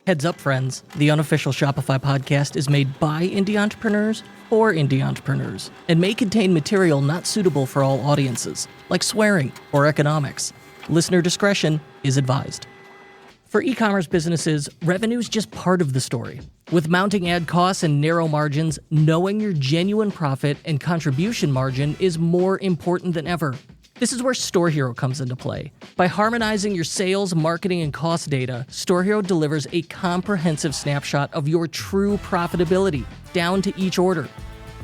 Heads up, friends. The unofficial Shopify podcast is made by indie entrepreneurs for indie entrepreneurs and may contain material not suitable for all audiences, like swearing or economics. Listener discretion is advised. For e-commerce businesses, revenue is just part of the story. With mounting ad costs and narrow margins, knowing your genuine profit and contribution margin is more important than ever. This is where Store Hero comes into play. By harmonizing your sales, marketing, and cost data, Store Hero delivers a comprehensive snapshot of your true profitability, down to each order.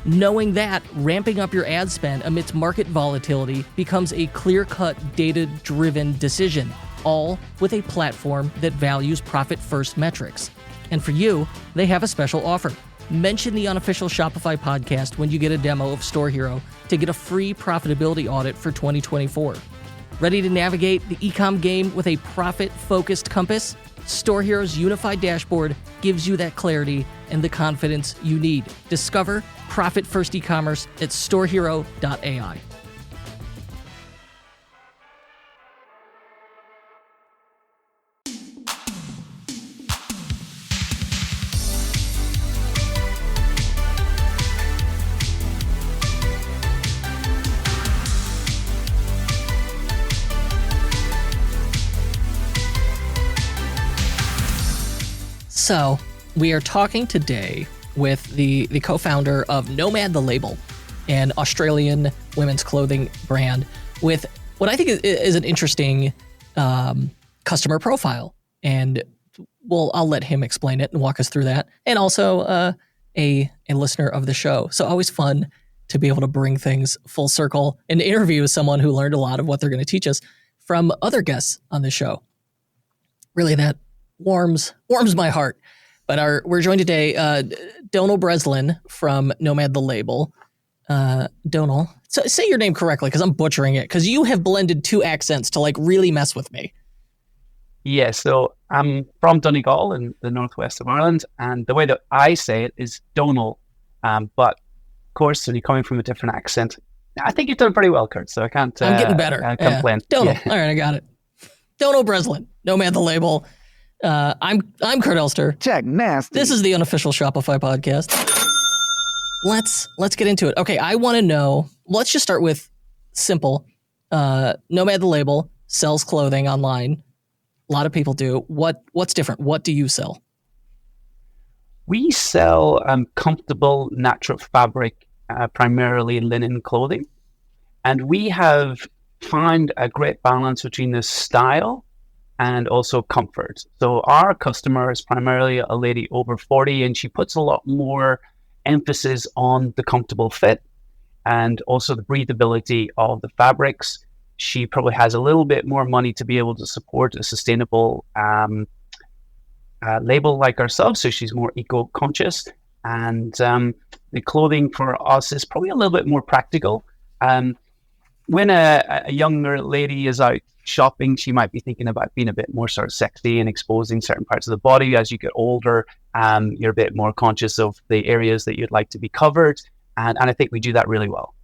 Knowing that, ramping up your ad spend amidst market volatility becomes a clear-cut, data-driven decision, all with a platform that values profit-first metrics. And for you, they have a special offer. Mention the unofficial Shopify podcast when you get a demo of Store Hero to get a free profitability audit for 2024. Ready to navigate the e-com game with a profit-focused compass? Store Hero's unified dashboard gives you that clarity and the confidence you need. Discover profit-first e-commerce at storehero.ai. So, we are talking today with the co-founder of Nomad the Label, an Australian women's clothing brand, with what I think is an interesting customer profile. And I'll let him explain it and walk us through that. And also a listener of the show. So always fun to be able to bring things full circle and interview someone who learned a lot of what they're going to teach us from other guests on the show. Really, that warms my heart. But we're joined today, Donal Breslin from Nomad the Label. Donal, so say your name correctly because I'm butchering it, because you have blended two accents to like really mess with me. Yeah, so I'm from Donegal in the northwest of Ireland, and the way that I say it is Donal. But of course, when you're coming from a different accent, I think you've done pretty well, Kurt. So I can't. I'm getting better. Complain. Donal. Yeah. All right, I got it. Donal Breslin, Nomad the Label. I'm Kurt Elster. Check nasty. This is the unofficial Shopify podcast. Let's get into it. Okay, I want to know. Let's just start with simple. Nomad the Label sells clothing online. A lot of people do. What's different? What do you sell? We sell comfortable, natural fabric, primarily linen clothing, and we have found a great balance between the style and also comfort. So our customer is primarily a lady over 40, and she puts a lot more emphasis on the comfortable fit and also the breathability of the fabrics. She probably has a little bit more money to be able to support a sustainable label like ourselves, so she's more eco-conscious. And the clothing for us is probably a little bit more practical. When a younger lady is out shopping, she might be thinking about being a bit more sort of sexy and exposing certain parts of the body. As you get older, you're a bit more conscious of the areas that you'd like to be covered. And I think we do that really well.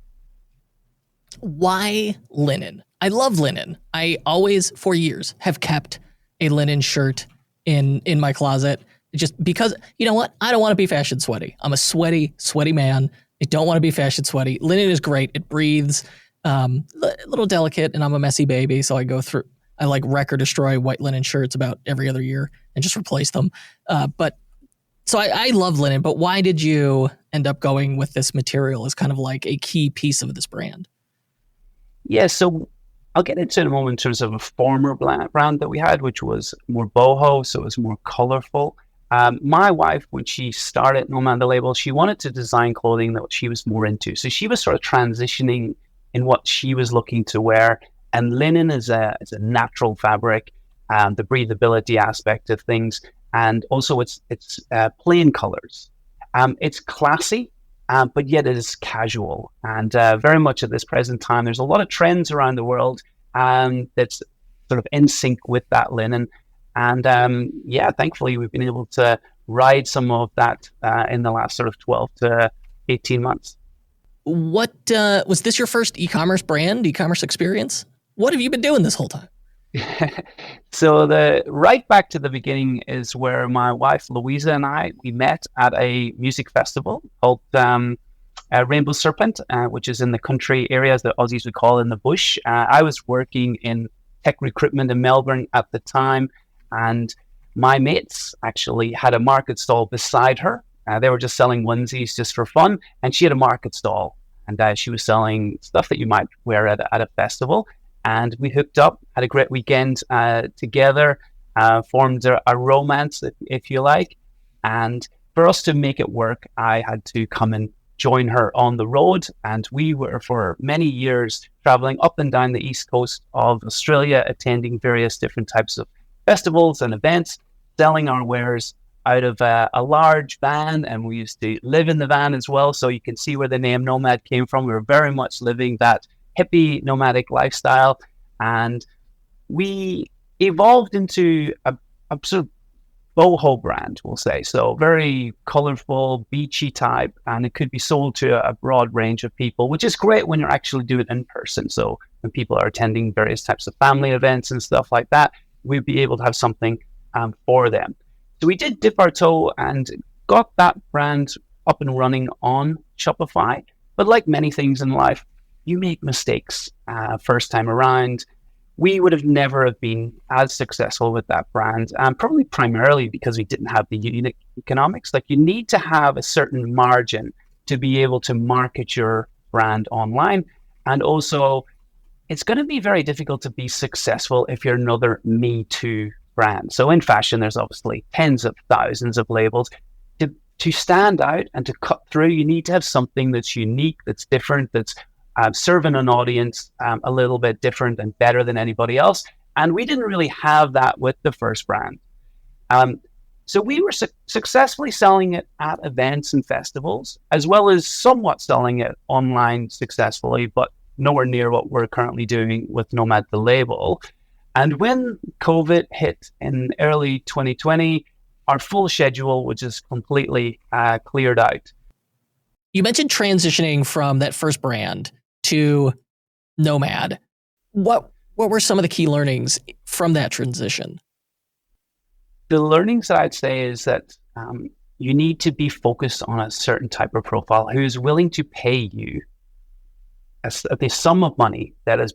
Why linen? I love linen. I always, for years, have kept a linen shirt in my closet, just because, you know what? I don't want to be fashion sweaty. I'm a sweaty man. I don't want to be fashion sweaty. Linen is great. It breathes. A little delicate, and I'm a messy baby, so I like wreck or destroy white linen shirts about every other year and just replace them. So I love linen, but why did you end up going with this material as kind of like a key piece of this brand? Yeah, so I'll get into it in a moment in terms of a former brand that we had, which was more boho, so it was more colorful. My wife, when she started Nomad the Label, she wanted to design clothing that she was more into. So she was sort of transitioning in what she was looking to wear. And linen is a natural fabric, the breathability aspect of things. And also it's plain colors. It's classy, but yet it is casual. And very much at this present time, there's a lot of trends around the world that's sort of in sync with that linen. And thankfully we've been able to ride some of that in the last sort of 12 to 18 months. What was this your first e-commerce experience? What have you been doing this whole time? So the right back to the beginning is where my wife Louisa and we met at a music festival called Rainbow Serpent, which is in the country areas that Aussies would call in the bush. I was working in tech recruitment in Melbourne at the time, and my mates actually had a market stall beside her. They were just selling onesies just for fun, and she had a market stall, and she was selling stuff that you might wear at a festival. And we hooked up, had a great weekend together, formed a romance, if you like. And for us to make it work, I had to come and join her on the road. And we were for many years traveling up and down the east coast of Australia, attending various different types of festivals and events, selling our wares out of a large van. And we used to live in the van as well. So you can see where the name Nomad came from. We were very much living that hippie nomadic lifestyle, and we evolved into a sort of boho brand, we'll say. So very colorful, beachy type, and it could be sold to a broad range of people, which is great when you're actually doing it in person. So when people are attending various types of family events and stuff like that, we'd be able to have something for them. So we did dip our toe and got that brand up and running on Shopify. But like many things in life, you make mistakes first time around. We would have never have been as successful with that brand, probably primarily because we didn't have the unit economics. Like, you need to have a certain margin to be able to market your brand online. And also, it's going to be very difficult to be successful if you're another Me Too brand. So in fashion, there's obviously tens of thousands of labels. To stand out and to cut through, you need to have something that's unique, that's different, that's serving an audience a little bit different and better than anybody else. And we didn't really have that with the first brand. So we were successfully selling it at events and festivals, as well as somewhat selling it online successfully, but nowhere near what we're currently doing with Nomad the Label. And when COVID hit in early 2020, our full schedule was just completely cleared out. You mentioned transitioning from that first brand to Nomad. What were some of the key learnings from that transition? The learnings that I'd say is that you need to be focused on a certain type of profile who is willing to pay you the sum of money that is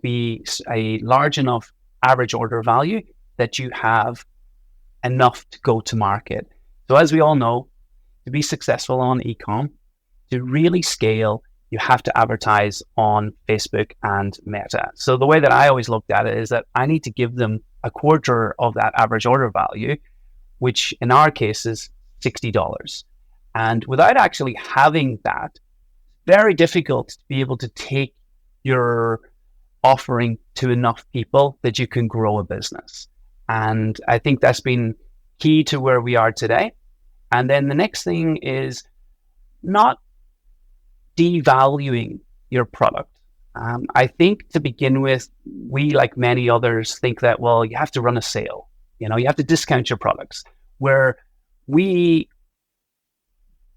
a large enough average order value that you have enough to go to market. So as we all know, to be successful on e-com, to really scale, you have to advertise on Facebook and Meta. So the way that I always looked at it is that I need to give them a quarter of that average order value, which in our case is $60. And without actually having that, very difficult to be able to take your offering to enough people that you can grow a business. And I think that's been key to where we are today. And then the next thing is not devaluing your product. I think to begin with, we, like many others, think that, well, you have to run a sale. You have to discount your products. Where we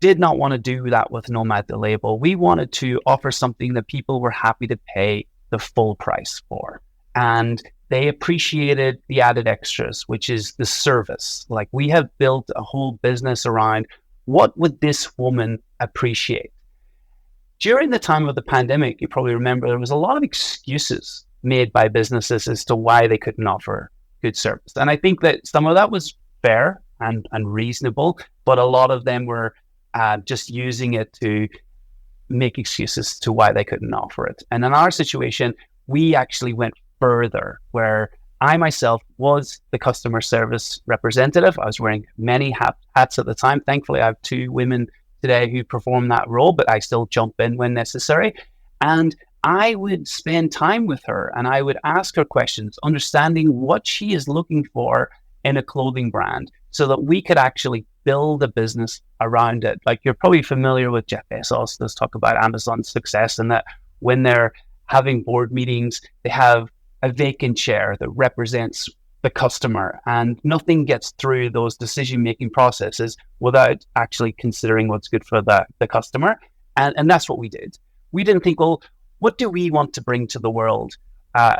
did not want to do that with Nomad the Label. We wanted to offer something that people were happy to pay the full price for. And they appreciated the added extras, which is the service. Like, we have built a whole business around what would this woman appreciate. During the time of the pandemic, you probably remember there was a lot of excuses made by businesses as to why they couldn't offer good service. And I think that some of that was fair and reasonable, but a lot of them were just using it to make excuses to why they couldn't offer it. And in our situation, we actually went further, where I myself was the customer service representative. I was wearing many hats at the time. Thankfully, I have two women today who perform that role, but I still jump in when necessary. And I would spend time with her and I would ask her questions, understanding what she is looking for in a clothing brand, so that we could actually build a business around it. Like, you're probably familiar with Jeff Bezos. Let's talk about Amazon's success, and that when they're having board meetings, they have a vacant chair that represents the customer, and nothing gets through those decision-making processes without actually considering what's good for the customer. And that's what we did. We didn't think, well, what do we want to bring to the world?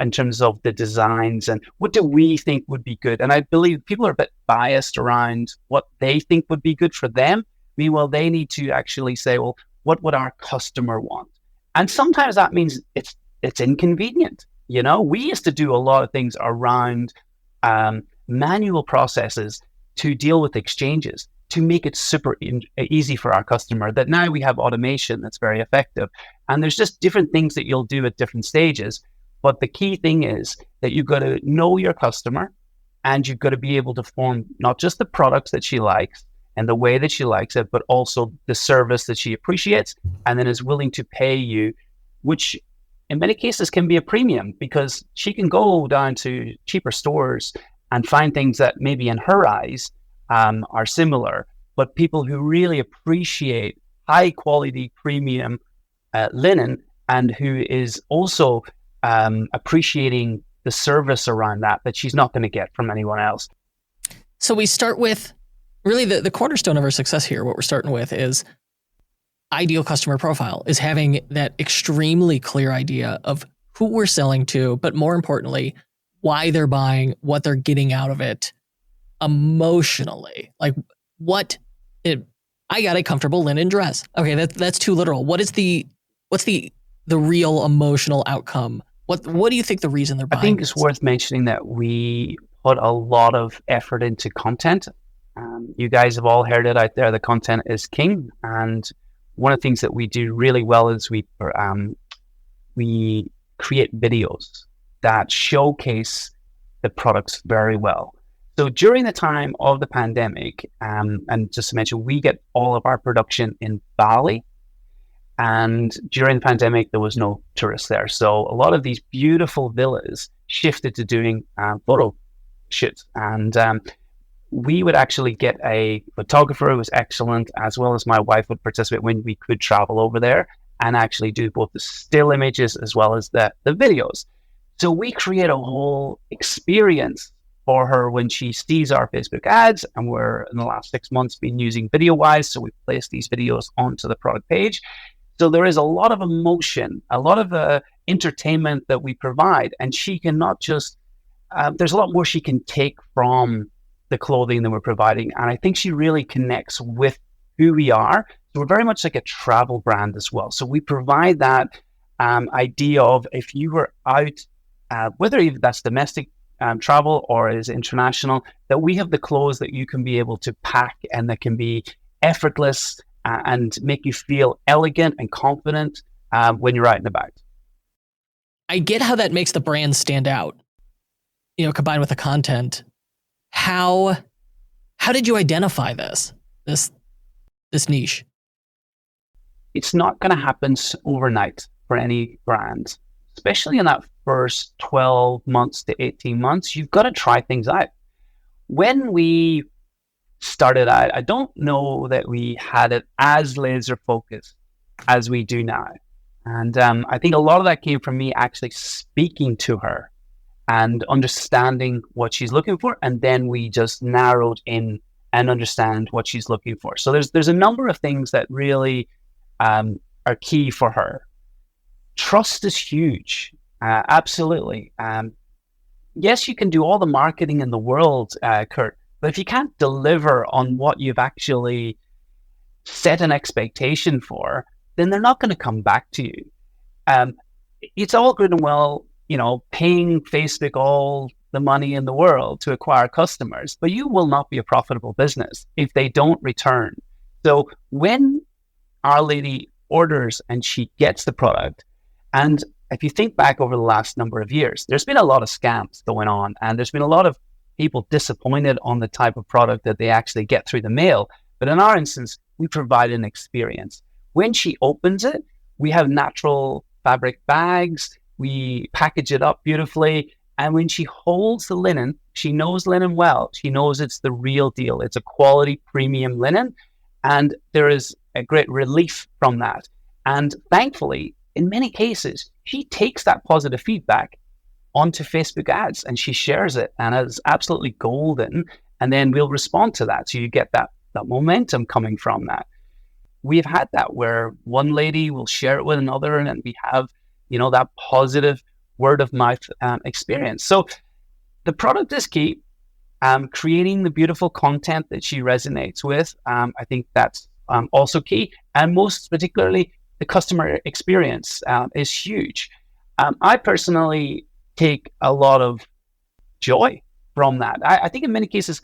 in terms of the designs and what do we think would be good. And I believe people are a bit biased around what they think would be good for them. Meanwhile, they need to actually say, well, what would our customer want? And sometimes that means it's inconvenient. You know, we used to do a lot of things around manual processes to deal with exchanges, to make it super easy for our customer, that now we have automation that's very effective. And there's just different things that you'll do at different stages. But the key thing is that you've got to know your customer, and you've got to be able to form not just the products that she likes and the way that she likes it, but also the service that she appreciates and then is willing to pay you, which in many cases can be a premium, because she can go down to cheaper stores and find things that maybe in her eyes are similar, but people who really appreciate high quality premium linen, and who is also appreciating the service around that she's not going to get from anyone else. So we start with really the cornerstone of our success here. What we're starting with is ideal customer profile, is having that extremely clear idea of who we're selling to, but more importantly, why they're buying, what they're getting out of it emotionally. Like I got a comfortable linen dress. Okay, that's too literal. What's the real emotional outcome? What do you think the reason they're buying? I think it's worth mentioning that we put a lot of effort into content. You guys have all heard it out there. The content is king. And one of the things that we do really well is we create videos that showcase the products very well. So during the time of the pandemic, and just to mention, we get all of our production in Bali. And during the pandemic, there was no tourists there. So a lot of these beautiful villas shifted to doing photo shoots. And we would actually get a photographer who was excellent, as well as my wife would participate when we could travel over there and actually do both the still images as well as the videos. So we create a whole experience for her when she sees our Facebook ads, and we're in the last 6 months been using VideoWise. So we place these videos onto the product page. So there is a lot of emotion, a lot of entertainment that we provide, and she can not just, there's a lot more she can take from the clothing that we're providing. And I think she really connects with who we are. So we're very much like a travel brand as well. So we provide that idea of, if you were out, whether even that's domestic travel or is international, that we have the clothes that you can be able to pack and that can be effortless and make you feel elegant and confident when you're out and about. I get how that makes the brand stand out, combined with the content. How did you identify this niche? It's not going to happen overnight for any brand, especially in that first 12 months to 18 months. You've got to try things out. When we started out, I don't know that we had it as laser focused as we do now. And I think a lot of that came from me actually speaking to her and understanding what she's looking for. And then we just narrowed in and understand what she's looking for. So there's a number of things that really are key for her. Trust is huge. Absolutely. Yes, you can do all the marketing in the world, Kurt, but if you can't deliver on what you've actually set an expectation for, then they're not going to come back to you. It's all good and well, paying Facebook all the money in the world to acquire customers, but you will not be a profitable business if they don't return. So when Our Lady orders and she gets the product, and if you think back over the last number of years, there's been a lot of scams going on, and there's been a lot of people disappointed on the type of product that they actually get through the mail. But in our instance, we provide an experience. When she opens it, we have natural fabric bags. We package it up beautifully. And when she holds the linen, she knows linen well. She knows it's the real deal. It's a quality premium linen. And there is a great relief from that. And thankfully, in many cases, she takes that positive feedback onto Facebook ads and she shares it, and it's absolutely golden. And then we'll respond to that. So you get that momentum coming from that. We've had that where one lady will share it with another, and we have, that positive word of mouth experience. So the product is key. Creating the beautiful content that she resonates with, I think that's also key. And most particularly, the customer experience is huge. I personally take a lot of joy from that. I think in many cases,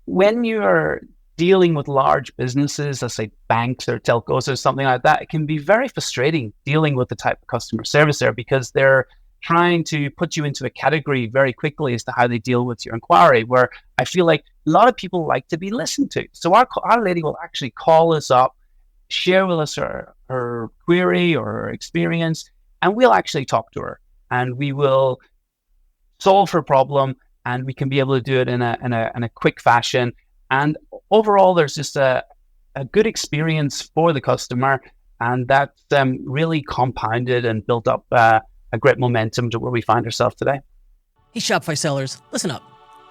when you're dealing with large businesses, let's say banks or telcos or something like that, it can be very frustrating dealing with the type of customer service there, because they're trying to put you into a category very quickly as to how they deal with your inquiry, where I feel like a lot of people like to be listened to. So our lady will actually call us up, share with us her query or her experience, and we'll actually talk to her and we will solve her problem, and we can be able to do it in a quick fashion. And overall, there's just a good experience for the customer, and that's really compounded and built up a great momentum to where we find ourselves today. Hey, Shopify sellers, listen up.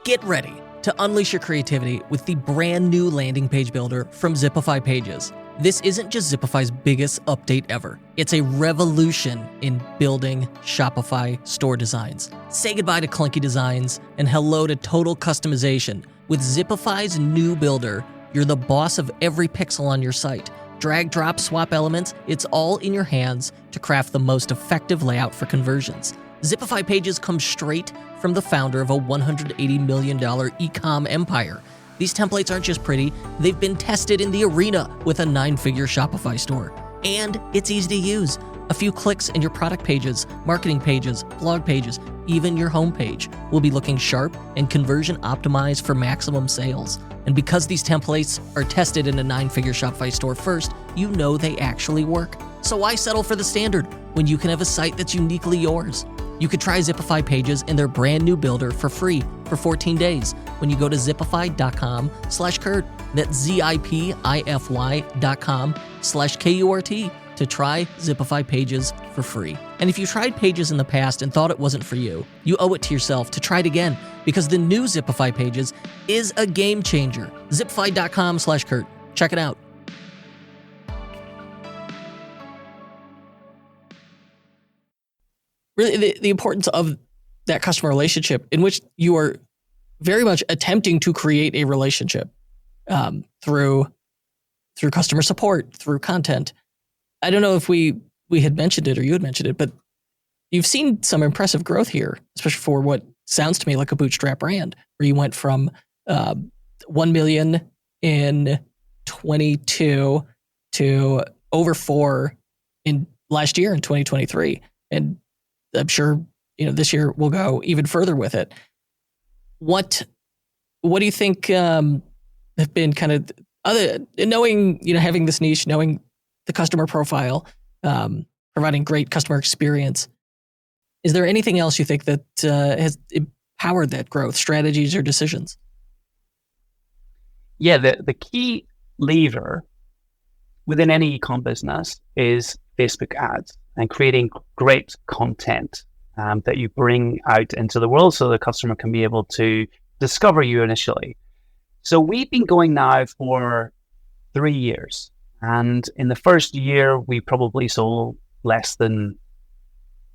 Get ready to unleash your creativity with the brand new landing page builder from Zipify Pages. This isn't just Zipify's biggest update ever. It's a revolution in building Shopify store designs. Say goodbye to clunky designs and hello to total customization. With Zipify's new builder, you're the boss of every pixel on your site. Drag, drop, swap elements, it's all in your hands to craft the most effective layout for conversions. Zipify Pages comes straight from the founder of a $180 million e-com empire. These templates aren't just pretty, they've been tested in the arena with a 9-figure Shopify store. And it's easy to use. A few clicks and your product pages, marketing pages, blog pages, even your homepage will be looking sharp and conversion optimized for maximum sales. And because these templates are tested in a 9-figure Shopify store first, you know they actually work. So why settle for the standard when you can have a site that's uniquely yours? You could try Zipify Pages and their brand new builder for free for 14 days when you go to zipify.com/Kurt. That's zipify.com/KURT to try Zipify Pages for free. And if you tried Pages in the past and thought it wasn't for you, you owe it to yourself to try it again, because the new Zipify Pages is a game changer. Zipify.com/Kurt. Check it out. Really, the importance of that customer relationship, in which you are very much attempting to create a relationship through customer support, through content. I don't know if we had mentioned it or you had mentioned it, but you've seen some impressive growth here, especially for what sounds to me like a bootstrap brand, where you went from 1 million in 22 to over 4 in last year in 2023. And I'm sure, this year we'll go even further with it. What do you think have been kind of knowing, having this niche, knowing the customer profile, providing great customer experience? Is there anything else you think that has empowered that growth, strategies or decisions? Yeah, the key lever within any e-com business is Facebook ads and creating great content that you bring out into the world so the customer can be able to discover you initially. So we've been going now for 3 years. And in the first year, we probably sold less than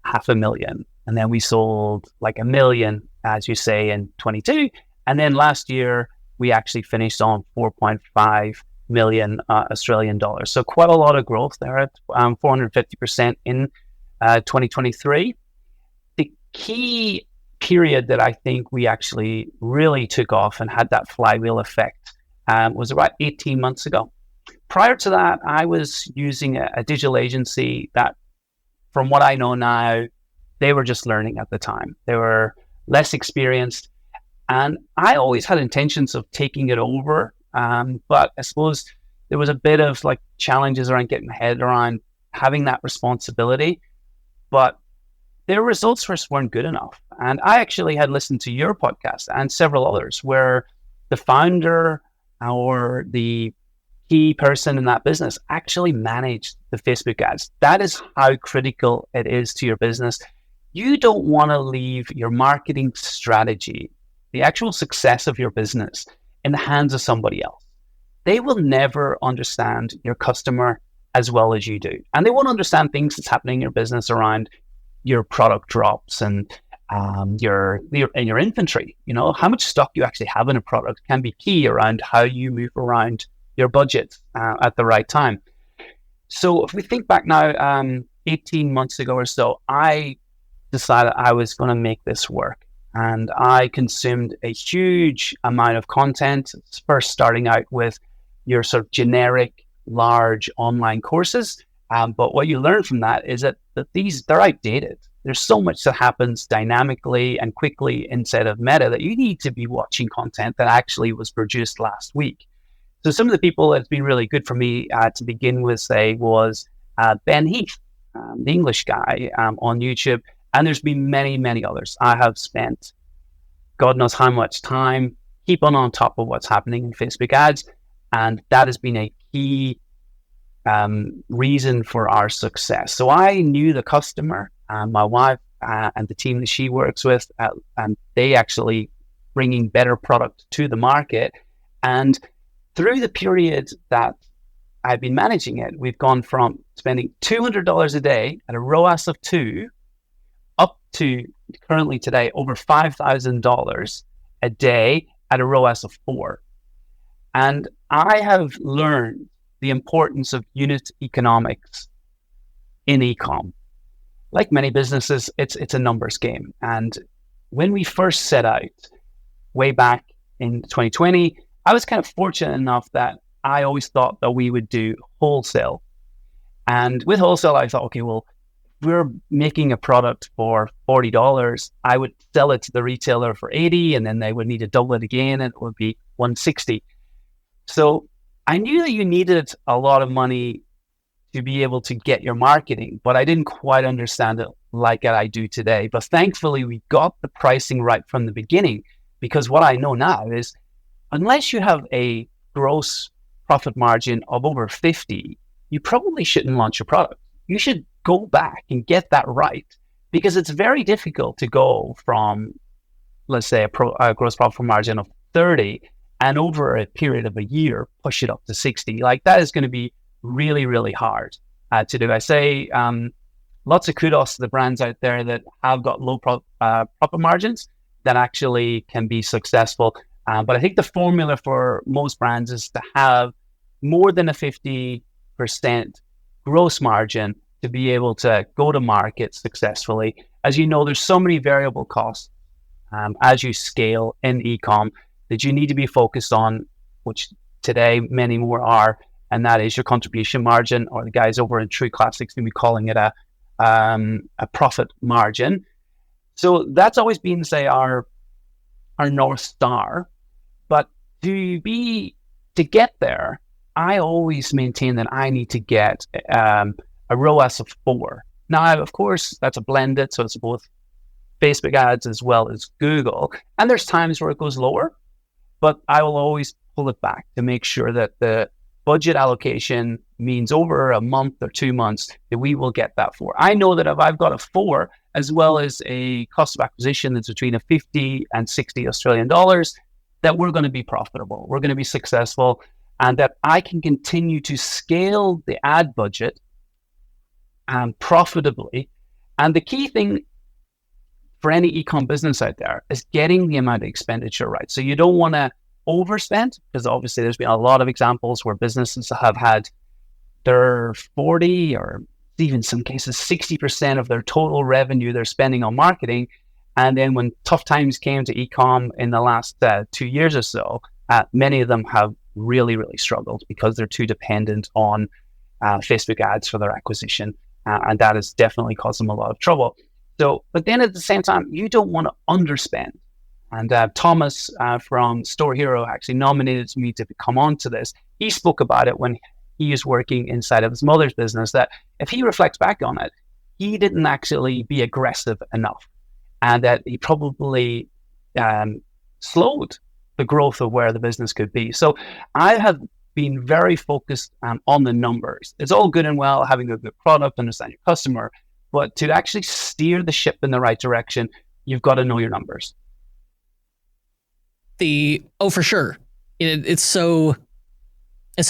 500,000. And then we sold like 1 million, as you say, in 22. And then last year, we actually finished on 4.5 million Australian dollars. So quite a lot of growth there at 450% in 2023. The key period that I think we actually really took off and had that flywheel effect was about 18 months ago. Prior to that, I was using a digital agency that, from what I know now, they were just learning at the time. They were less experienced. And I always had intentions of taking it over. But I suppose there was a bit of like challenges around getting my head around having that responsibility. But their results just weren't good enough. And I actually had listened to your podcast and several others where the founder or the key person in that business actually managed the Facebook ads. That is how critical it is to your business. You don't want to leave your marketing strategy, the actual success of your business, in the hands of somebody else. They will never understand your customer as well as you do. And they won't understand things that's happening in your business around your product drops and your inventory. How much stock you actually have in a product can be key around how you move around your budget at the right time. So if we think back now, 18 months ago or so, I decided I was going to make this work. And I consumed a huge amount of content, first starting out with your sort of generic, large online courses. But what you learn from that is that they're outdated. There's so much that happens dynamically and quickly inside of Meta that you need to be watching content that actually was produced last week. So some of the people that's been really good for me to begin with, say, was Ben Heath, the English guy on YouTube. And there's been many, many others. I have spent God knows how much time keeping on top of what's happening in Facebook ads. And that has been a key reason for our success. So I knew the customer, my wife, and the team that she works with, and they actually bringing better product to the market. And through the period that I've been managing it, we've gone from spending $200 a day at a ROAS of 2 up to currently today over $5,000 a day at a ROAS of 4. And I have learned the importance of unit economics in e-com. Like many businesses, it's a numbers game. And when we first set out way back in 2020, I was kind of fortunate enough that I always thought that we would do wholesale. And with wholesale, I thought, okay, well, if we're making a product for $40, I would sell it to the retailer for $80, and then they would need to double it again, and it would be $160. So I knew that you needed a lot of money to be able to get your marketing, but I didn't quite understand it like I do today. But thankfully, we got the pricing right from the beginning, because what I know now is unless you have a gross profit margin of over 50, you probably shouldn't launch your product. You should go back and get that right, because it's very difficult to go from, let's say, a gross profit margin of 30 and over a period of a year, push it up to 60. Like that is going to be really, really hard to do. I say lots of kudos to the brands out there that have got low profit margins that actually can be successful. But I think the formula for most brands is to have more than a 50% gross margin to be able to go to market successfully. As you know, there's so many variable costs as you scale in e-com that you need to be focused on, which today many more are, and that is your contribution margin, or the guys over in True Classics will be calling it a profit margin. So that's always been, say, our North Star. But to get there, I always maintain that I need to get a ROAS of 4. Now, of course, that's a blended, so it's both Facebook ads as well as Google. And there's times where it goes lower, but I will always pull it back to make sure that the budget allocation means over a month or 2 months that we will get that 4. I know that if I've got a 4, as well as a cost of acquisition that's between a 50 and 60 Australian dollars, that we're going to be profitable, we're going to be successful, and that I can continue to scale the ad budget profitably. And the key thing for any e-com business out there is getting the amount of expenditure right. So you don't want to overspend, because obviously there's been a lot of examples where businesses have had their 40 or even some cases 60% of their total revenue they're spending on marketing. And then when tough times came to e-com in the last 2 years or so, many of them have really, really struggled because they're too dependent on Facebook ads for their acquisition. And that has definitely caused them a lot of trouble. So, but then at the same time, you don't want to underspend. And Thomas from Store Hero actually nominated me to come on to this. He spoke about it when he is working inside of his mother's business, that if he reflects back on it, he didn't actually be aggressive enough, and that he probably slowed the growth of where the business could be. So I have been very focused on the numbers. It's all good and well having a good product, understand your customer, but to actually steer the ship in the right direction, you've got to know your numbers. For sure. It's so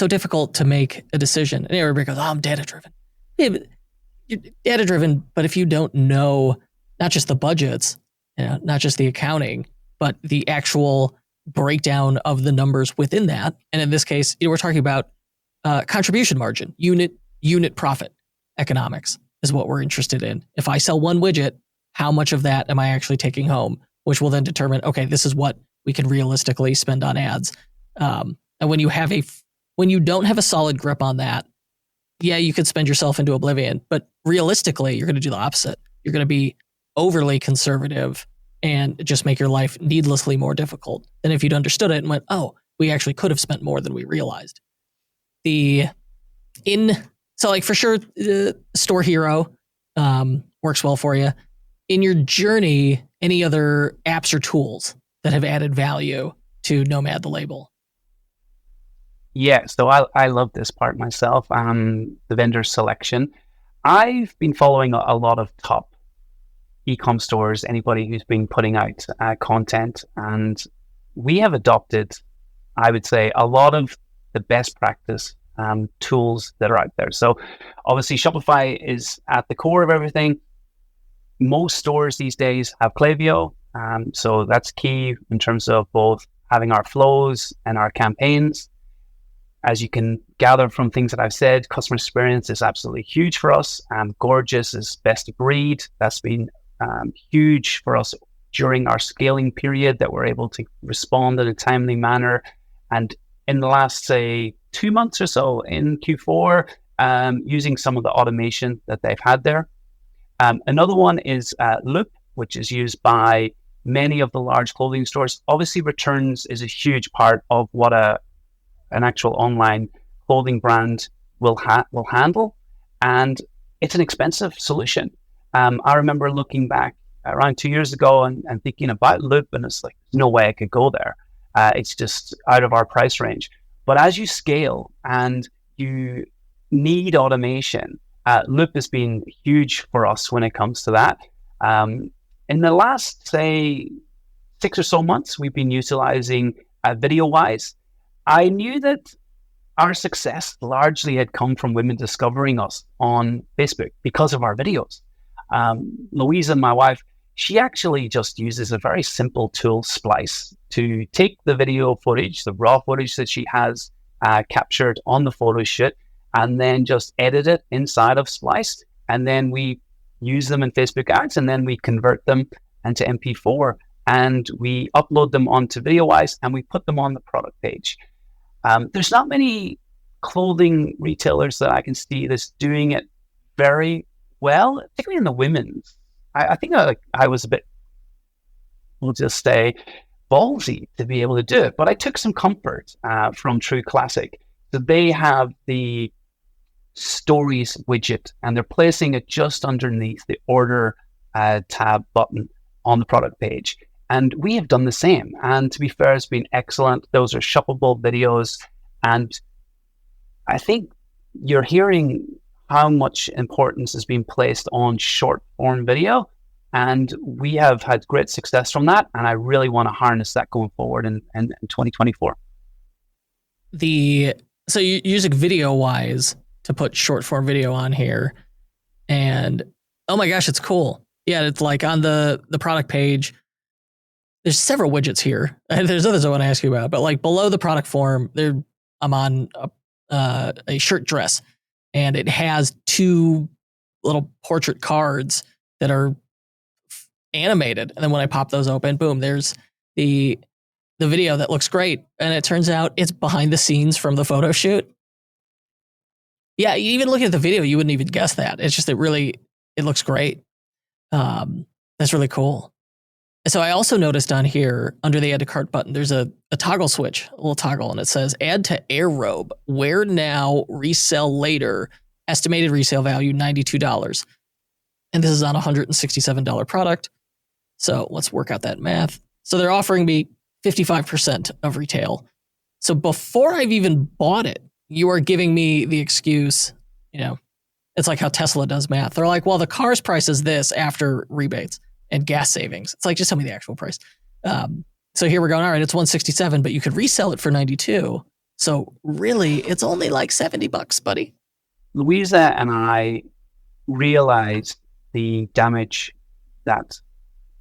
difficult to make a decision. And everybody goes, I'm data driven. Yeah, but data driven, but if you don't know not just the budgets, not just the accounting, but the actual breakdown of the numbers within that, and in this case, we're talking about contribution margin, unit profit economics is what we're interested in. If I sell one widget, how much of that am I actually taking home? Which will then determine, okay, this is what we can realistically spend on ads. And when you don't have a solid grip on that, yeah, you could spend yourself into oblivion, but realistically, you're going to do the opposite. You're going to be overly conservative and just make your life needlessly more difficult than if you'd understood it and went, oh, we actually could have spent more than we realized. So like for sure, Store Hero works well for you. In your journey, any other apps or tools that have added value to Nomad the Label? Yeah, so I love this part myself, the vendor selection. I've been following a lot of top e-com stores, anybody who's been putting out content, and we have adopted, I would say, a lot of the best practice tools that are out there. So obviously Shopify is at the core of everything. Most stores these days have Klaviyo, so that's key in terms of both having our flows and our campaigns. As you can gather from things that I've said, customer experience is absolutely huge for us. Gorgeous is best of breed. That's been huge for us during our scaling period, that we're able to respond in a timely manner. And in the last, say, 2 months or so in Q4, using some of the automation that they've had there. Another one is Loop, which is used by many of the large clothing stores. Obviously, returns is a huge part of what an actual online clothing brand will handle, and it's an expensive solution. I remember looking back around 2 years ago and thinking about Loop, and it's like, there's no way I could go there. It's just out of our price range. But as you scale and you need automation, Loop has been huge for us when it comes to that. In the last, say, 6 or so months, we've been utilizing VideoWise. I knew that our success largely had come from women discovering us on Facebook because of our videos. Louisa, my wife, she actually just uses a very simple tool, Splice, to take the video footage, the raw footage that she has captured on the photo shoot, and then just edit it inside of Splice. And then we use them in Facebook ads, and then we convert them into MP4, and we upload them onto VideoWise, and we put them on the product page. There's not many clothing retailers that I can see that's doing it very well, particularly in the women's. I think I was a bit, we'll just say, ballsy to be able to do it. But I took some comfort from True Classic. So they have the stories widget, and they're placing it just underneath the order tab button on the product page. And we have done the same. And to be fair, it's been excellent. Those are shoppable videos. And I think you're hearing how much importance is being placed on short form video. And we have had great success from that. And I really want to harness that going forward in 2024. So you're using VideoWise to put short form video on here. And oh my gosh, it's cool. Yeah, it's like on the product page. There's several widgets here. There's others I want to ask you about, but like below the product form, I'm on a shirt dress, and it has 2 little portrait cards that are animated. And then when I pop those open, boom, there's the video that looks great. And it turns out it's behind the scenes from the photo shoot. Yeah, even looking at the video, you wouldn't even guess that. It's just it looks great. That's really cool. So I also noticed on here, under the add to cart button, there's a toggle switch, a little toggle, and it says add to Airrobe, wear now, resell later, estimated resale value $92. And this is on a $167 product. So let's work out that math. So they're offering me 55% of retail. So before I've even bought it, you are giving me the excuse, it's like how Tesla does math. They're like, well, the car's price is this after rebates and gas savings. It's like, just tell me the actual price. So here we're going, all right, it's 167, but you could resell it for 92. So really, it's only like $70, buddy. Louisa and I realized the damage that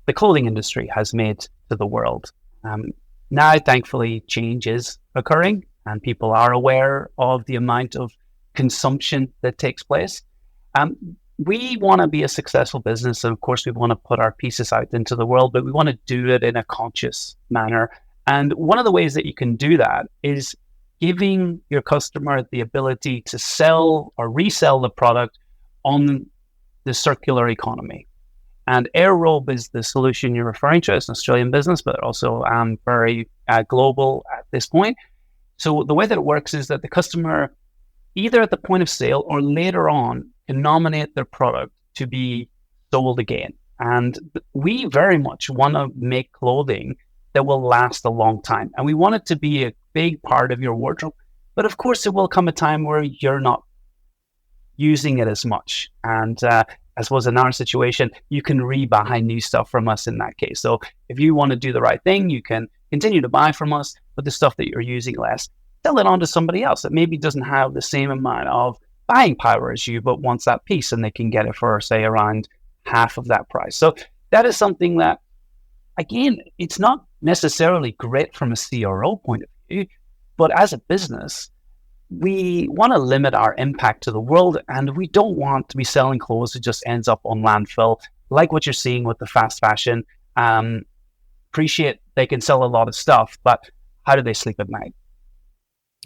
the clothing industry has made to the world. Now, thankfully, change is occurring and people are aware of the amount of consumption that takes place. We want to be a successful business, and of course, we want to put our pieces out into the world, but we want to do it in a conscious manner. And one of the ways that you can do that is giving your customer the ability to sell or resell the product on the circular economy. And Airrobe is the solution you're referring to. It's an Australian business, but also very global at this point. So the way that it works is that the customer, either at the point of sale or later on, can nominate their product to be sold again. And we very much want to make clothing that will last a long time. And we want it to be a big part of your wardrobe. But of course, there will come a time where you're not using it as much. And I suppose in our situation, you can re-buy new stuff from us in that case. So if you want to do the right thing, you can continue to buy from us, but the stuff that you're using less, sell it on to somebody else that maybe doesn't have the same amount of buying power as you, but wants that piece, and they can get it for, say, around half of that price. So that is something that, again, it's not necessarily great from a CRO point of view, but as a business, we want to limit our impact to the world, and we don't want to be selling clothes that just ends up on landfill, like what you're seeing with the fast fashion. Appreciate they can sell a lot of stuff, but how do they sleep at night?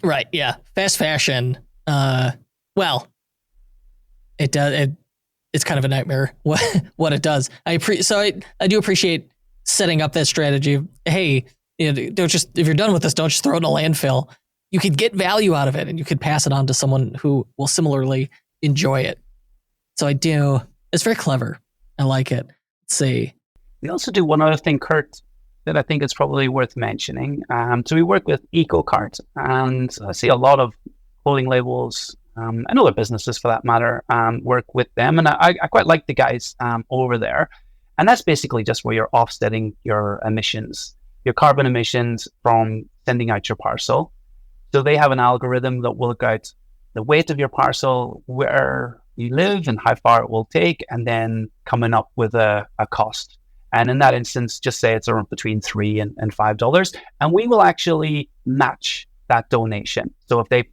Right, yeah. Fast fashion, well, it does. It's kind of a nightmare what it does. I do appreciate setting up that strategy of, hey, don't just, if you're done with this, don't just throw it in a landfill. You could get value out of it, and you could pass it on to someone who will similarly enjoy it. So I do. It's very clever. I like it. Let's see. We also do one other thing, Kurt, that I think is probably worth mentioning. So we work with EcoCart, and I see a lot of clothing labels and other businesses, for that matter, work with them. And I quite like the guys over there. And that's basically just where you're offsetting your emissions, your carbon emissions from sending out your parcel. So they have an algorithm that will look out the weight of your parcel, where you live and how far it will take, and then coming up with a cost. And in that instance, just say it's around between $3 and $5. And we will actually match that donation. So if they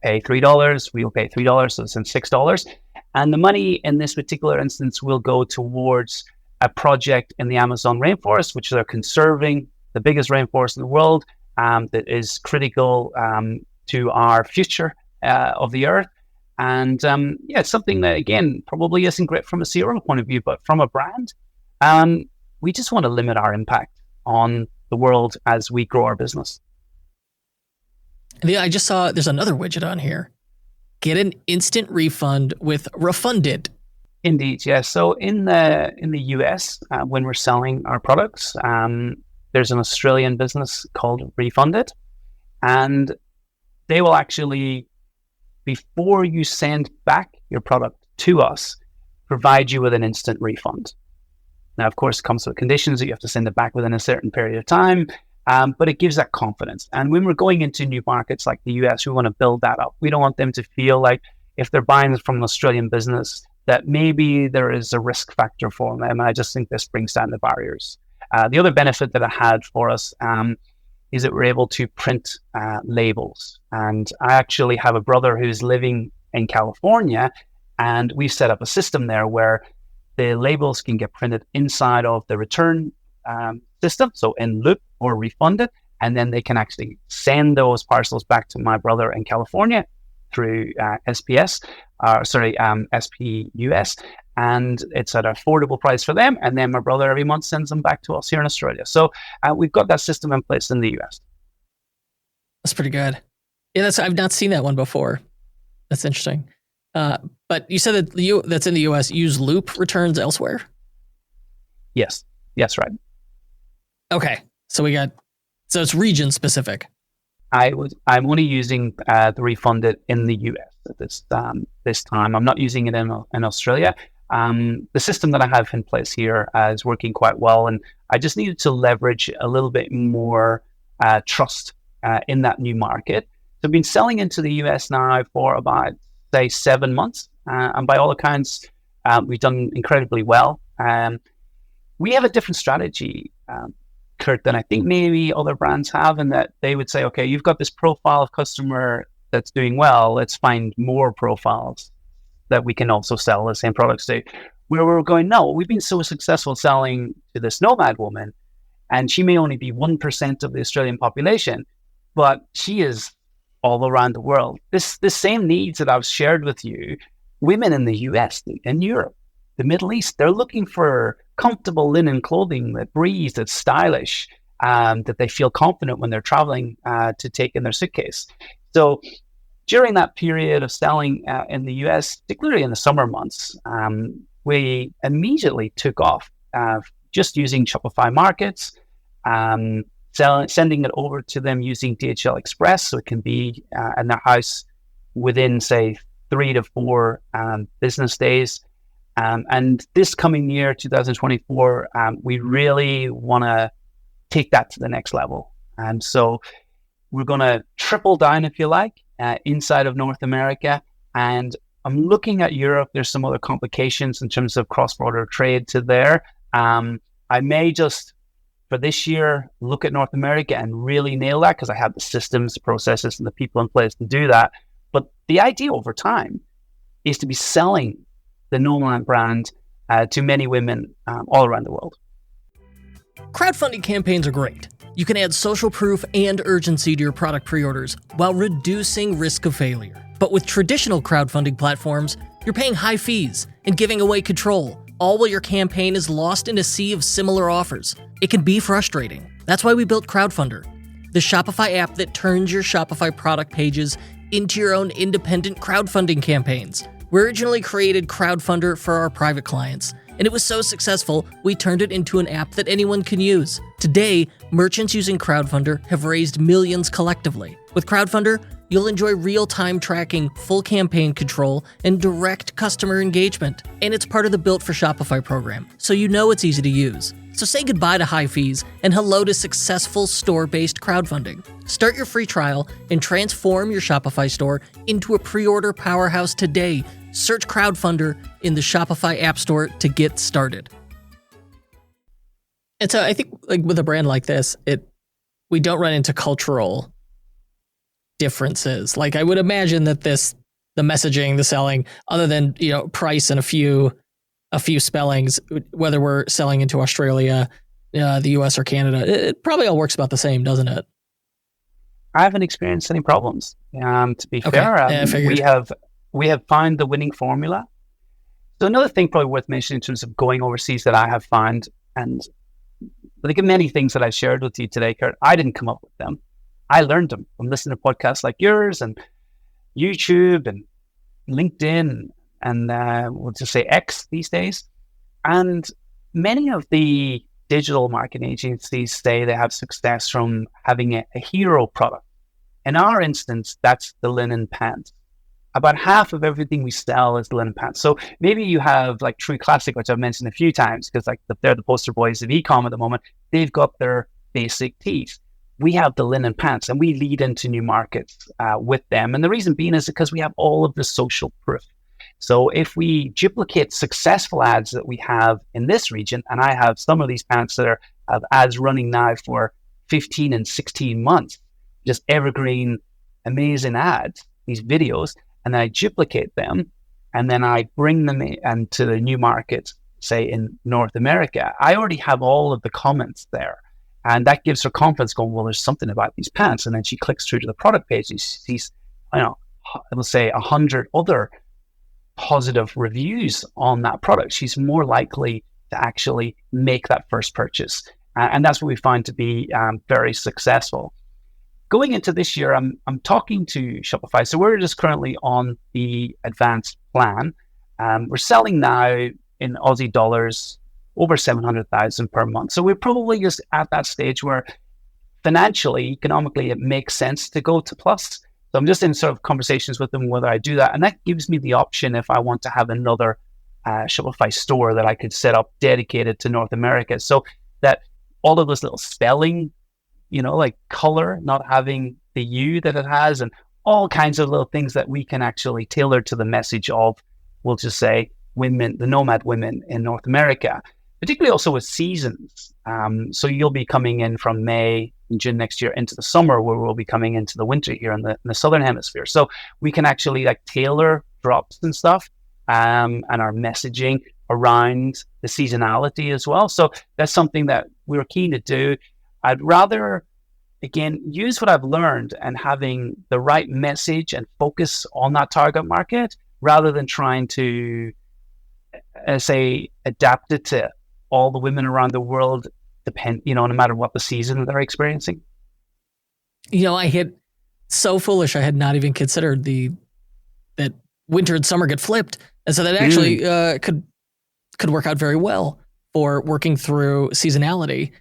pay $3, we will pay $3, so it's in $6. And the money in this particular instance will go towards a project in the Amazon rainforest, which they're conserving, the biggest rainforest in the world. That is critical to our future of the earth. And it's something that, again, probably isn't great from a CRO point of view, but from a brand, we just want to limit our impact on the world as we grow our business. Yeah, I just saw there's another widget on here. Get an instant refund with Refunded. Indeed, yeah. So in the US, when we're selling our products, there's an Australian business called Refunded, and they will actually, before you send back your product to us, provide you with an instant refund. Now, of course, it comes with conditions that you have to send it back within a certain period of time, but it gives that confidence. And when we're going into new markets like the US, we want to build that up. We don't want them to feel like, if they're buying from an Australian business, that maybe there is a risk factor for them. And I just think this brings down the barriers. The other benefit that it had for us is that we're able to print labels. And I actually have a brother who's living in California, and we've set up a system there where the labels can get printed inside of the return system, so in Loop or Refunded, and then they can actually send those parcels back to my brother in California through SPUS, and it's at an affordable price for them. And then my brother every month sends them back to us here in Australia. So we've got that system in place in the US. That's pretty good. Yeah, I've not seen that one before. That's interesting. But you said that that's in the US, use Loop returns elsewhere? Yes, right. Okay, so it's region specific. I'm only using the Refunded in the US at this time. I'm not using it in Australia. The system that I have in place here is working quite well, and I just needed to leverage a little bit more trust in that new market. So I've been selling into the US now for about, say, 7 months, and by all accounts, We've done incredibly well. We have a different strategy, Kurt, than I think maybe other brands have, in that they would say, okay, you've got this profile of customer that's doing well. Let's find more profiles that we can also sell the same products to. Where we're going, no, we've been so successful selling to this nomad woman, and she may only be 1% of the Australian population, but she is all around the world. This same needs that I've shared with you, women in the US, in Europe, the Middle East, they're looking for comfortable linen clothing that breathes, that's stylish, that they feel confident when they're traveling to take in their suitcase. So during that period of selling in the US, particularly in the summer months, we immediately took off just using Shopify Markets, sending it over to them using DHL Express, so it can be in their house within, say, 3 to 4 business days. And this coming year, 2024, we really want to take that to the next level. And so we're going to triple down, if you like, inside of North America. And I'm looking at Europe. There's some other complications in terms of cross-border trade to there. I may just, for this year, look at North America and really nail that, because I have the systems, the processes, and the people in place to do that. But the idea over time is to be selling the Nomad brand to many women all around the world. Crowdfunding campaigns are great. You can add social proof and urgency to your product pre-orders while reducing risk of failure. But with traditional crowdfunding platforms, you're paying high fees and giving away control, all while your campaign is lost in a sea of similar offers. It can be frustrating. That's why we built Crowdfunder, the Shopify app that turns your Shopify product pages into your own independent crowdfunding campaigns. We originally created Crowdfunder for our private clients, and it was so successful, we turned it into an app that anyone can use. Today, merchants using Crowdfunder have raised millions collectively. With Crowdfunder, you'll enjoy real-time tracking, full campaign control, and direct customer engagement. And it's part of the Built for Shopify program, so you know it's easy to use. So say goodbye to high fees and hello to successful store-based crowdfunding. Start your free trial and transform your Shopify store into a pre-order powerhouse today. Search Crowdfunder in the Shopify App Store to get started. And so I think, like, with a brand like this, we don't run into cultural differences. Like, I would imagine that the messaging, the selling, other than, price and a few spellings, whether we're selling into Australia, the US or Canada, it probably all works about the same, doesn't it? I haven't experienced any problems. To be fair, we have found the winning formula. So another thing probably worth mentioning in terms of going overseas that I have found, and like many things that I shared with you today, Kurt, I didn't come up with them. I learned them from listening to podcasts like yours and YouTube and LinkedIn and we'll just say X these days. And many of the digital marketing agencies say they have success from having a hero product. In our instance, that's the linen pants. About half of everything we sell is linen pants. So maybe you have like True Classic, which I've mentioned a few times, because like they're the poster boys of e-com at the moment. They've got their basic tees. We have the linen pants, and we lead into new markets with them. And the reason being is because we have all of the social proof. So if we duplicate successful ads that we have in this region, and I have some of these pants that have ads running now for 15 and 16 months, just evergreen, amazing ads, these videos, and then I duplicate them, and then I bring them into the new market, say in North America, I already have all of the comments there. And that gives her confidence going, well, there's something about these pants. And then she clicks through to the product page and she sees, let's say 100 other positive reviews on that product. She's more likely to actually make that first purchase. And that's what we find to be very successful. Going into this year, I'm talking to Shopify. So we're just currently on the advanced plan. We're selling now in Aussie dollars over 700,000 per month. So we're probably just at that stage where financially, economically, it makes sense to go to plus. So I'm just in sort of conversations with them whether I do that. And that gives me the option if I want to have another Shopify store that I could set up dedicated to North America. So that all of those little spelling, like color, not having the U that it has, and all kinds of little things that we can actually tailor to the message of, we'll just say, women, the nomad women in North America, particularly also with seasons. So you'll be coming in from May and June next year into the summer, where we'll be coming into the winter here in the Southern Hemisphere. So we can actually like tailor drops and stuff, and our messaging around the seasonality as well. So that's something that we're keen to do. I'd rather, again, use what I've learned and having the right message and focus on that target market rather than trying to, say, adapt it to all the women around the world, no matter what the season they're experiencing. I had so foolish. I had not even considered that winter and summer get flipped. And so that actually could work out very well for working through seasonality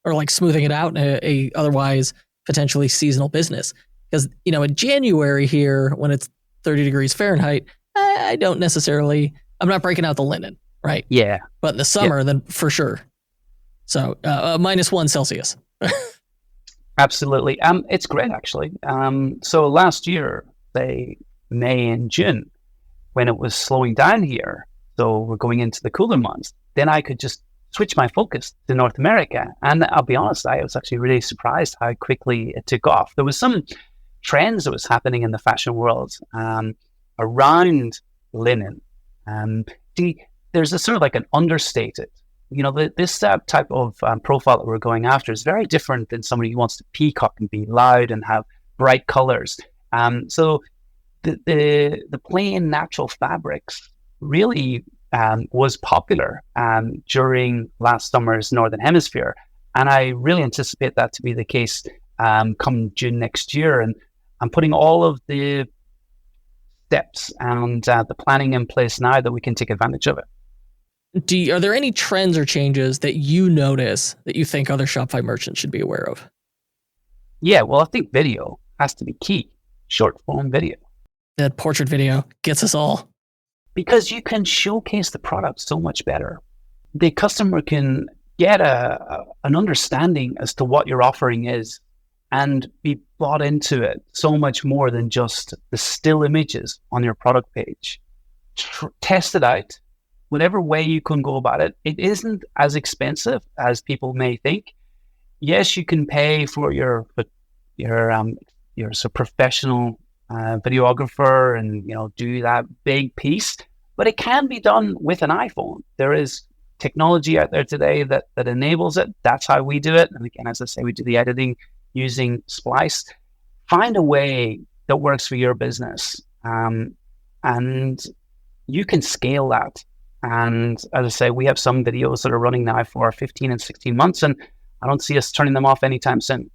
or like smoothing it out in a otherwise potentially seasonal business. Because, in January here, when it's 30 degrees Fahrenheit, I'm not breaking out the linen, right? Yeah. But in the summer, then for sure. So -1 Celsius. Absolutely. It's great, actually. So last year, say May and June, when it was slowing down here, so we're going into the cooler months, then I could just switch my focus to North America. And I'll be honest, I was actually really surprised how quickly it took off. There was some trends that was happening in the fashion world around linen. There's a sort of like an understated, this type of profile that we're going after is very different than somebody who wants to peacock and be loud and have bright colors. So the plain natural fabrics really was popular during last summer's Northern Hemisphere. And I really anticipate that to be the case come June next year. And I'm putting all of the steps and the planning in place now that we can take advantage of it. Are there any trends or changes that you notice that you think other Shopify merchants should be aware of? Yeah, well, I think video has to be key. Short form video. That portrait video gets us all. Because you can showcase the product so much better. The customer can get an understanding as to what your offering is and be bought into it so much more than just the still images on your product page. Test it out. Whatever way you can go about it, it isn't as expensive as people may think. Yes, you can pay for your sort of professional videographer and do that big piece, but it can be done with an iPhone. There is technology out there today that enables it. That's how we do it. And again, as I say, we do the editing using Splice. Find a way that works for your business, and you can scale that. And as I say, we have some videos that are running now for 15 and 16 months, and I don't see us turning them off anytime soon.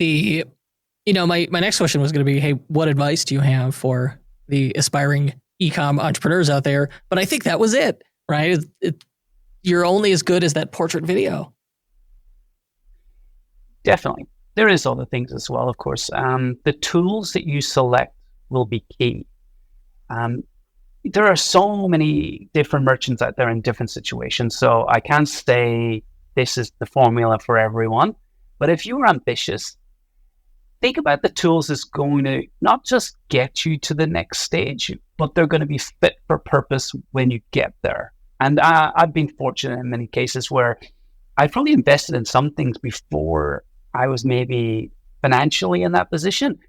My next question was going to be, hey, what advice do you have for the aspiring e-com entrepreneurs out there? But I think that was it, right? You're only as good as that portrait video. Definitely. There is other things as well, of course. The tools that you select will be key. There are so many different merchants out there in different situations, so I can't say this is the formula for everyone. But if you're ambitious, think about the tools that's going to not just get you to the next stage, but they're going to be fit for purpose when you get there. And I've been fortunate in many cases where I probably invested in some things before I was maybe financially in that position,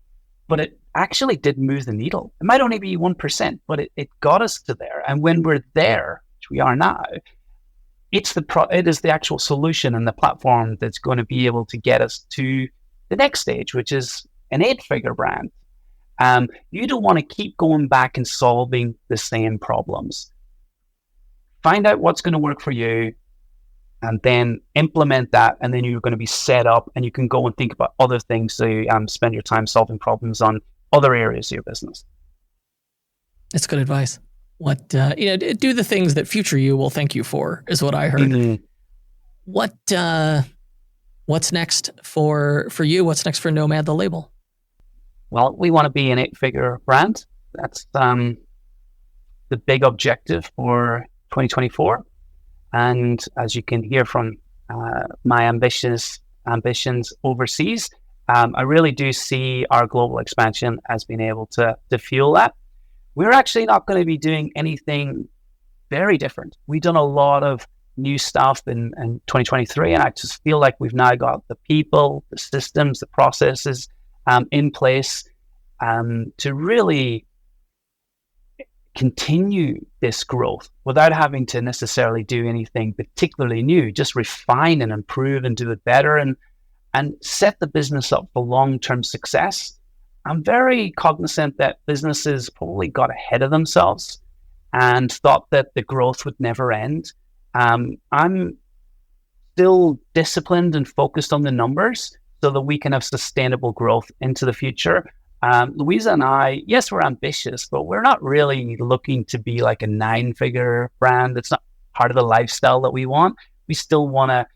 but it actually did move the needle. It might only be 1%, but it got us to there. And when we're there, which we are now, it is the actual solution and the platform that's going to be able to get us to the next stage, which is an 8-figure brand. You don't want to keep going back and solving the same problems. Find out what's going to work for you and then implement that. And then you're going to be set up and you can go and think about other things to spend your time solving problems on other areas of your business. That's good advice. Do the things that future you will thank you for is what I heard. Mm-hmm. What's next for you? What's next for Nomad the Label? Well, we want to be an 8-figure brand. That's the big objective for 2024. And as you can hear from my ambitions overseas, I really do see our global expansion as being able to fuel that. we're actually not going to be doing anything very different. We've done a lot of new stuff in 2023, and I just feel like we've now got the people, the systems, the processes in place to really continue this growth without having to necessarily do anything particularly new, just refine and improve and do it better and set the business up for long-term success. I'm very cognizant that businesses probably got ahead of themselves and thought that the growth would never end. I'm still disciplined and focused on the numbers so that we can have sustainable growth into the future. Louisa and I, yes, we're ambitious, but we're not really looking to be like a 9-figure brand. It's not part of the lifestyle that we want. We still want to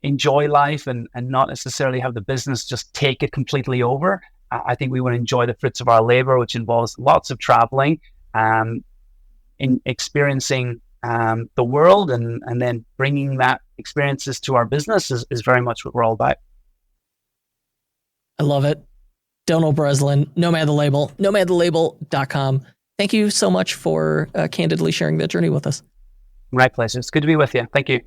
enjoy life and not necessarily have the business just take it completely over. I think we want to enjoy the fruits of our labor, which involves lots of traveling, in experiencing the world and then bringing that experiences to our business is very much what we're all about. I love it. Donal Breslin, Nomad the Label, nomadthelabel.com. Thank you so much for candidly sharing that journey with us. My pleasure. It's good to be with you. Thank you.